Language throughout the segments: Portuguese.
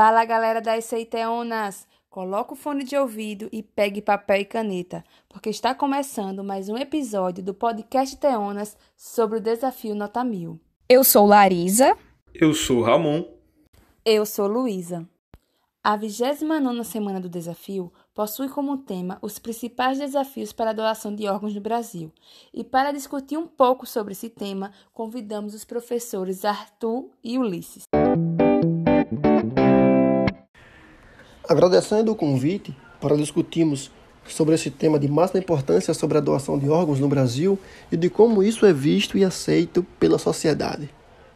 Fala, galera das Seiteonas! Coloca o fone de ouvido e pegue papel e caneta, porque está começando mais um episódio do podcast Teonas sobre o desafio Nota 1000. Eu sou Larisa. Eu sou Ramon. Eu sou Luísa. A 29ª semana do desafio possui como tema os principais desafios para a doação de órgãos no Brasil. E para discutir um pouco sobre esse tema, convidamos os professores Arthur e Ulisses. Agradecendo o convite para discutirmos sobre esse tema de máxima importância sobre a doação de órgãos no Brasil e de como isso é visto e aceito pela sociedade.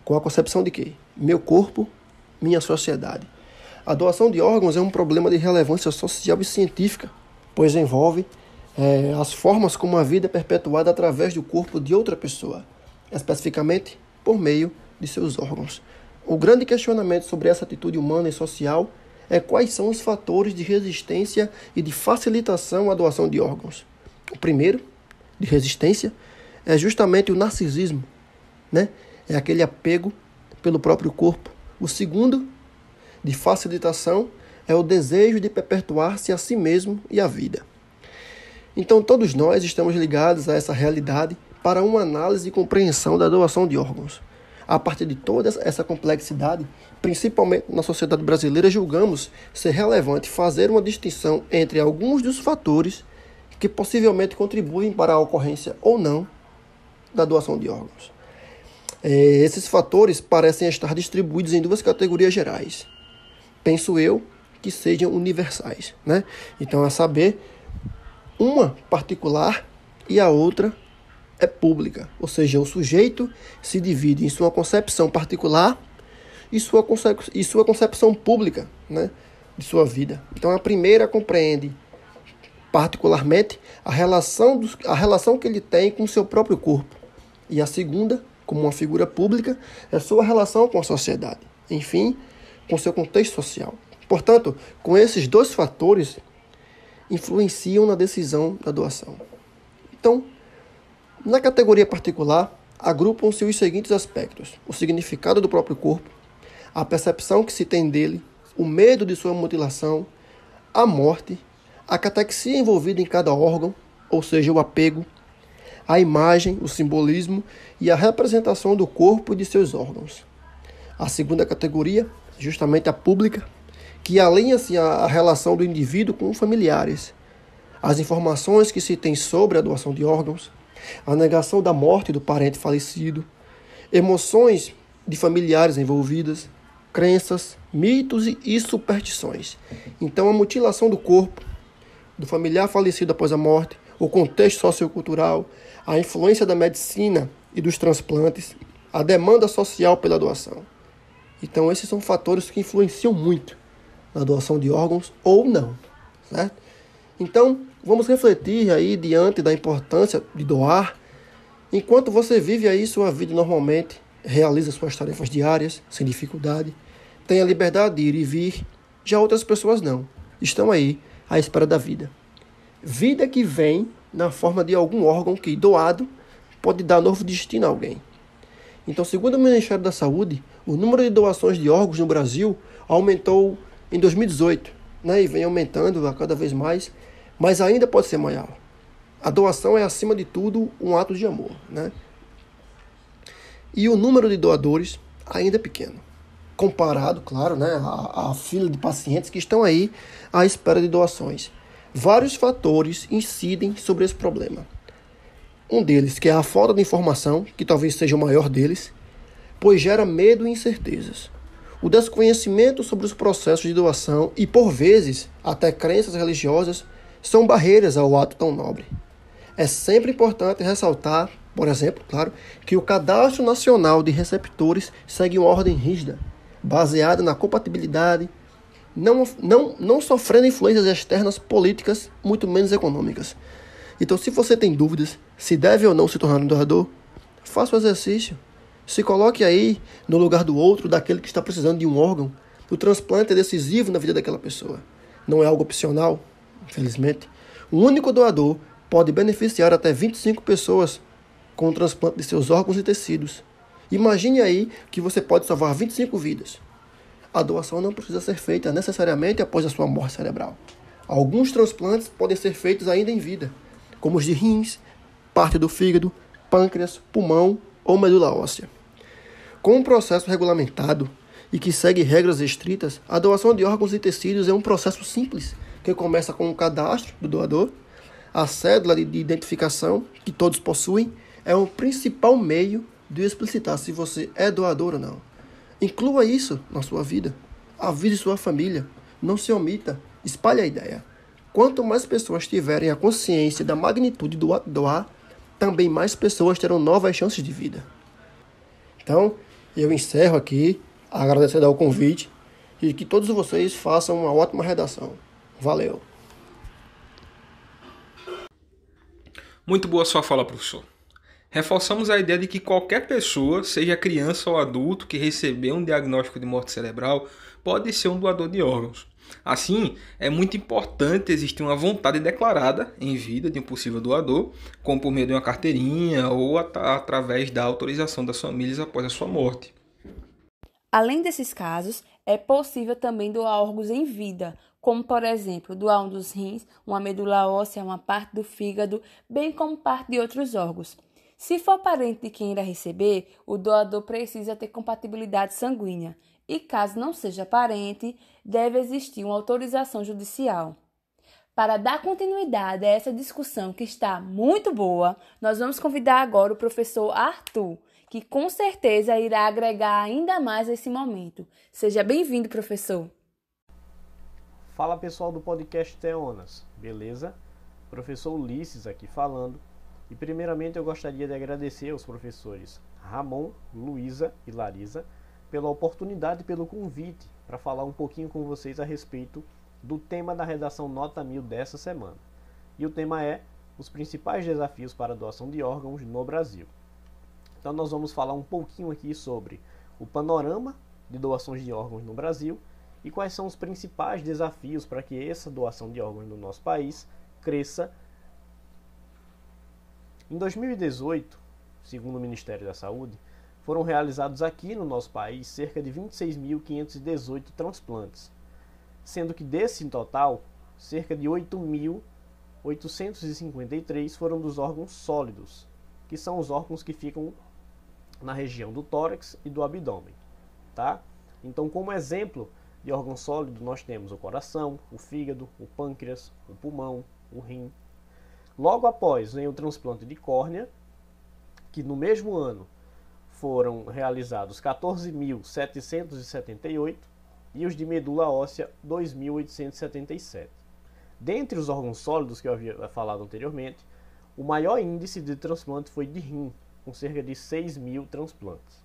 Com a concepção de que meu corpo, minha sociedade. A doação de órgãos é um problema de relevância social e científica, pois envolve as formas como a vida é perpetuada através do corpo de outra pessoa, especificamente por meio de seus órgãos. O grande questionamento sobre essa atitude humana e social é quais são os fatores de resistência e de facilitação à doação de órgãos. O primeiro, de resistência, é justamente o narcisismo, né? É aquele apego pelo próprio corpo. O segundo, de facilitação, é o desejo de perpetuar-se a si mesmo e a vida. Então, todos nós estamos ligados a essa realidade para uma análise e compreensão da doação de órgãos. A partir de toda essa complexidade, principalmente na sociedade brasileira, julgamos ser relevante fazer uma distinção entre alguns dos fatores que possivelmente contribuem para a ocorrência ou não da doação de órgãos. Esses fatores parecem estar distribuídos em duas categorias gerais. Penso eu que sejam universais, né? Então, a saber, uma particular e a outra é pública, ou seja, o sujeito se divide em sua concepção particular e sua concepção pública, né, de sua vida. Então, a primeira compreende particularmente a relação que ele tem com o seu próprio corpo, e a segunda, como uma figura pública, é sua relação com a sociedade, enfim, com seu contexto social. Portanto, com esses dois fatores, influenciam na decisão da doação. Então, na categoria particular, agrupam-se os seguintes aspectos: o significado do próprio corpo, a percepção que se tem dele, o medo de sua mutilação, a morte, a catexia envolvida em cada órgão, ou seja, o apego, a imagem, o simbolismo e a representação do corpo e de seus órgãos. A segunda categoria, justamente a pública, que alinha-se à relação do indivíduo com os familiares, as informações que se tem sobre a doação de órgãos, a negação da morte do parente falecido, emoções de familiares envolvidas, crenças, mitos e superstições. Então, a mutilação do corpo, do familiar falecido após a morte, o contexto sociocultural, a influência da medicina e dos transplantes, a demanda social pela doação. Então, esses são fatores que influenciam muito na doação de órgãos ou não, certo? Então, vamos refletir aí diante da importância de doar. Enquanto você vive aí sua vida normalmente, realiza suas tarefas diárias sem dificuldade, tem a liberdade de ir e vir, já outras pessoas não. Estão aí à espera da vida. Vida que vem na forma de algum órgão que, doado, pode dar novo destino a alguém. Então, segundo o Ministério da Saúde, o número de doações de órgãos no Brasil aumentou em 2018, né, e vem aumentando a cada vez mais, mas ainda pode ser maior. A doação é, acima de tudo, um ato de amor, né? E o número de doadores ainda é pequeno, comparado, claro, né, à fila de pacientes que estão aí à espera de doações. Vários fatores incidem sobre esse problema. Um deles, que é a falta de informação, que talvez seja o maior deles, pois gera medo e incertezas. O desconhecimento sobre os processos de doação e, por vezes, até crenças religiosas, são barreiras ao ato tão nobre. É sempre importante ressaltar, por exemplo, claro, que o Cadastro Nacional de Receptores segue uma ordem rígida, baseada na compatibilidade, não sofrendo influências externas políticas, muito menos econômicas. Então, se você tem dúvidas se deve ou não se tornar um doador, faça o exercício. Se coloque aí no lugar do outro, daquele que está precisando de um órgão. O transplante é decisivo na vida daquela pessoa. Não é algo opcional, infelizmente. Um único doador pode beneficiar até 25 pessoas com o transplante de seus órgãos e tecidos. Imagine aí que você pode salvar 25 vidas. a doação não precisa ser feita necessariamente após a sua morte cerebral. Alguns transplantes podem ser feitos ainda em vida, como os de rins, parte do fígado, pâncreas, pulmão ou medula óssea. Com um processo regulamentado e que segue regras estritas, a doação de órgãos e tecidos é um processo simples, que começa com o cadastro do doador. A cédula de identificação, que todos possuem, é o principal meio de explicitar se você é doador ou não. Inclua isso na sua vida. Avise sua família. Não se omita. Espalhe a ideia. Quanto mais pessoas tiverem a consciência da magnitude do ato de doar, também mais pessoas terão novas chances de vida. Então, eu encerro aqui, agradecendo ao convite e que todos vocês façam uma ótima redação. Valeu! Muito boa sua fala, professor. Reforçamos a ideia de que qualquer pessoa, seja criança ou adulto, que recebeu um diagnóstico de morte cerebral, pode ser um doador de órgãos. Assim, é muito importante existir uma vontade declarada em vida de um possível doador, como por meio de uma carteirinha ou através da autorização das famílias após a sua morte. Além desses casos, é possível também doar órgãos em vida, como, por exemplo, doar um dos rins, uma medula óssea, uma parte do fígado, bem como parte de outros órgãos. Se for parente de quem irá receber, o doador precisa ter compatibilidade sanguínea e, caso não seja parente, deve existir uma autorização judicial. Para dar continuidade a essa discussão que está muito boa, nós vamos convidar agora o professor Arthur, que com certeza irá agregar ainda mais a esse momento. Seja bem-vindo, professor. Fala pessoal do podcast Teonas, beleza? Professor Ulisses aqui falando. E primeiramente eu gostaria de agradecer aos professores Ramon, Luísa e Larisa pela oportunidade e pelo convite para falar um pouquinho com vocês a respeito do tema da redação Nota 1000 dessa semana. E o tema é os principais desafios para a doação de órgãos no Brasil. Então nós vamos falar um pouquinho aqui sobre o panorama de doações de órgãos no Brasil e quais são os principais desafios para que essa doação de órgãos no nosso país cresça. Em 2018, segundo o Ministério da Saúde, foram realizados aqui no nosso país cerca de 26.518 transplantes, sendo que desse total, cerca de 8.853 foram dos órgãos sólidos, que são os órgãos que ficam na região do tórax e do abdômen, tá? Então, como exemplo de órgão sólido, nós temos o coração, o fígado, o pâncreas, o pulmão, o rim. Logo após vem o transplante de córnea, que no mesmo ano foram realizados 14.778 e os de medula óssea 2.877. Dentre os órgãos sólidos que eu havia falado anteriormente, o maior índice de transplante foi de rim, com cerca de 6.000 transplantes.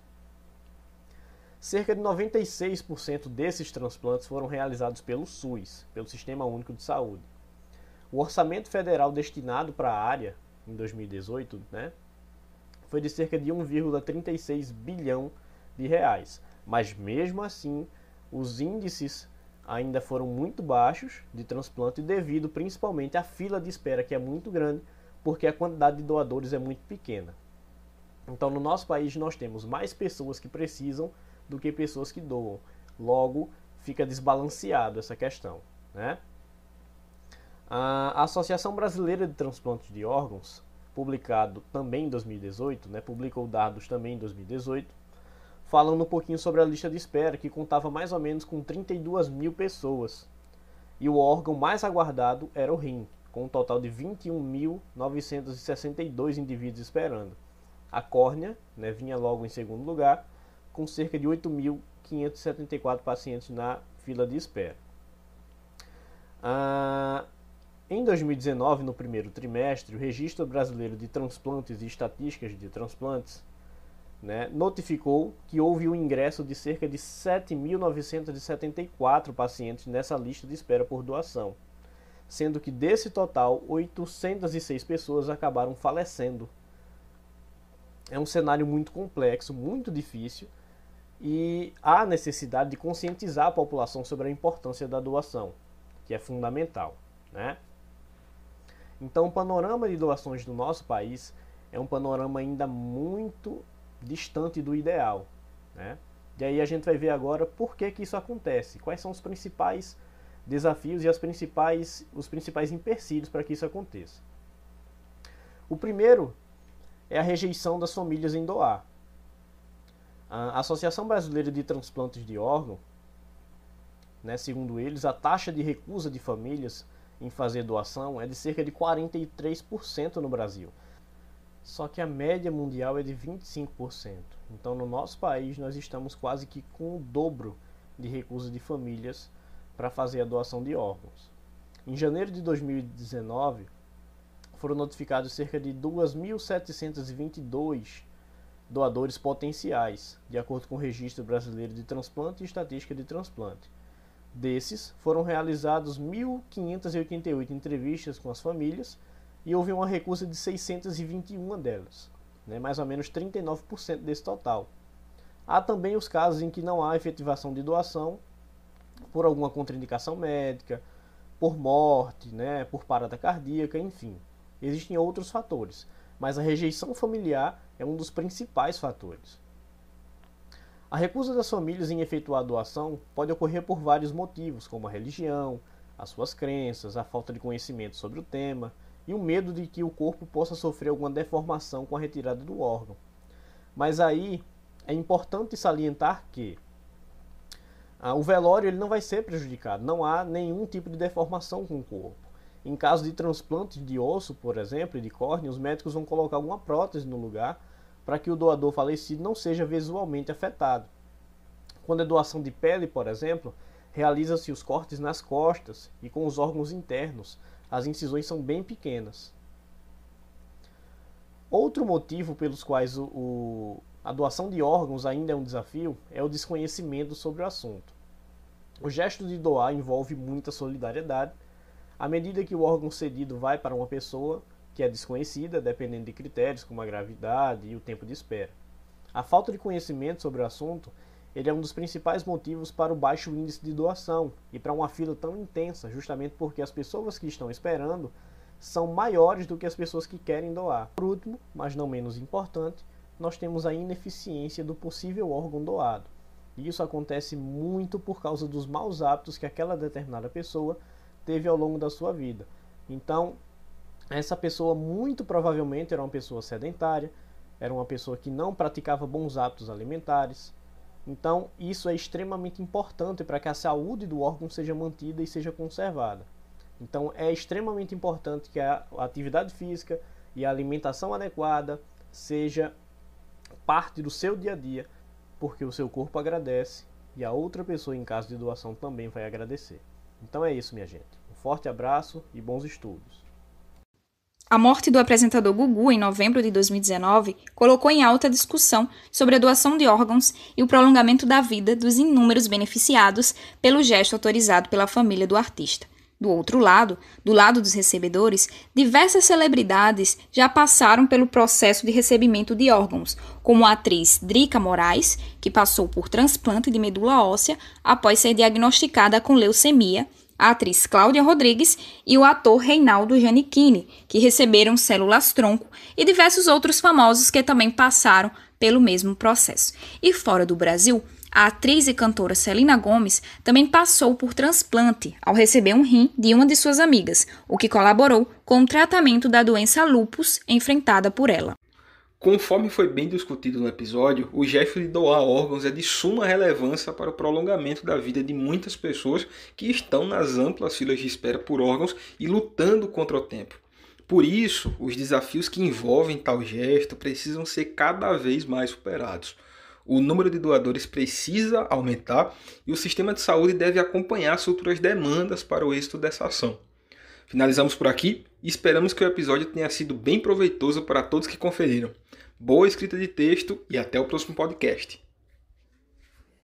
Cerca de 96% desses transplantes foram realizados pelo SUS, pelo Sistema Único de Saúde. O orçamento federal destinado para a área, em 2018, foi de cerca de 1,36 bilhão de reais. Mas mesmo assim, os índices ainda foram muito baixos de transplante devido principalmente à fila de espera, que é muito grande, porque a quantidade de doadores é muito pequena. Então, no nosso país, nós temos mais pessoas que precisam do que pessoas que doam. Logo, fica desbalanceado essa questão, né? A Associação Brasileira de Transplantes de Órgãos, publicado também em 2018, publicou dados também em 2018, falando um pouquinho sobre a lista de espera, que contava mais ou menos com 32 mil pessoas. E o órgão mais aguardado era o rim, com um total de 21.962 indivíduos esperando. A córnea vinha logo em segundo lugar, com cerca de 8.574 pacientes na fila de espera. Em 2019, no primeiro trimestre, o Registro Brasileiro de Transplantes e Estatísticas de Transplantes notificou que houve o ingresso de cerca de 7.974 pacientes nessa lista de espera por doação, sendo que desse total, 806 pessoas acabaram falecendo. É um cenário muito complexo, muito difícil, e há necessidade de conscientizar a população sobre a importância da doação, que é fundamental, Então, o panorama de doações do nosso país é um panorama ainda muito distante do ideal, E aí a gente vai ver agora por que isso acontece, quais são os principais desafios e os principais empecilhos para que isso aconteça. O primeiro é a rejeição das famílias em doar. A Associação Brasileira de Transplantes de Órgão, segundo eles, a taxa de recusa de famílias em fazer doação é de cerca de 43% no Brasil. Só que a média mundial é de 25%. Então, no nosso país, nós estamos quase que com o dobro de recusa de famílias para fazer a doação de órgãos. Em janeiro de 2019, foram notificados cerca de 2.722 doadores potenciais, de acordo com o Registro Brasileiro de Transplante e Estatística de Transplante. Desses, foram realizados 1.588 entrevistas com as famílias e houve uma recusa de 621 delas, mais ou menos 39% desse total. Há também os casos em que não há efetivação de doação por alguma contraindicação médica, por morte, por parada cardíaca, enfim. Existem outros fatores, mas a rejeição familiar é um dos principais fatores. A recusa das famílias em efetuar a doação pode ocorrer por vários motivos, como a religião, as suas crenças, a falta de conhecimento sobre o tema e o medo de que o corpo possa sofrer alguma deformação com a retirada do órgão. Mas aí é importante salientar que o velório ele não vai ser prejudicado, não há nenhum tipo de deformação com o corpo. Em caso de transplante de osso, por exemplo, e de córnea, os médicos vão colocar alguma prótese no lugar para que o doador falecido não seja visualmente afetado. Quando é doação de pele, por exemplo, realiza-se os cortes nas costas e com os órgãos internos. As incisões são bem pequenas. Outro motivo pelos quais a doação de órgãos ainda é um desafio é o desconhecimento sobre o assunto. O gesto de doar envolve muita solidariedade. À medida que o órgão cedido vai para uma pessoa que é desconhecida, dependendo de critérios como a gravidade e o tempo de espera. A falta de conhecimento sobre o assunto ele é um dos principais motivos para o baixo índice de doação e para uma fila tão intensa, justamente porque as pessoas que estão esperando são maiores do que as pessoas que querem doar. Por último, mas não menos importante, nós temos a ineficiência do possível órgão doado. E isso acontece muito por causa dos maus hábitos que aquela determinada pessoa teve ao longo da sua vida. Então, essa pessoa muito provavelmente era uma pessoa sedentária, era uma pessoa que não praticava bons hábitos alimentares. Então, isso é extremamente importante para que a saúde do órgão seja mantida e seja conservada. Então, é extremamente importante que a atividade física e a alimentação adequada seja parte do seu dia a dia, porque o seu corpo agradece e a outra pessoa em caso de doação também vai agradecer. Então é isso, minha gente. Um forte abraço e bons estudos. A morte do apresentador Gugu em novembro de 2019 colocou em alta discussão sobre a doação de órgãos e o prolongamento da vida dos inúmeros beneficiados pelo gesto autorizado pela família do artista. Do outro lado, do lado dos recebedores, diversas celebridades já passaram pelo processo de recebimento de órgãos, como a atriz Drica Moraes, que passou por transplante de medula óssea após ser diagnosticada com leucemia, a atriz Cláudia Rodrigues e o ator Reinaldo Giannichini, que receberam células-tronco, e diversos outros famosos que também passaram pelo mesmo processo. E fora do Brasil, a atriz e cantora Selena Gomez também passou por transplante ao receber um rim de uma de suas amigas, o que colaborou com o tratamento da doença lúpus enfrentada por ela. Conforme foi bem discutido no episódio, o gesto de doar órgãos é de suma relevância para o prolongamento da vida de muitas pessoas que estão nas amplas filas de espera por órgãos e lutando contra o tempo. Por isso, os desafios que envolvem tal gesto precisam ser cada vez mais superados. O número de doadores precisa aumentar e o sistema de saúde deve acompanhar as futuras demandas para o êxito dessa ação. Finalizamos por aqui e esperamos que o episódio tenha sido bem proveitoso para todos que conferiram. Boa escrita de texto e até o próximo podcast.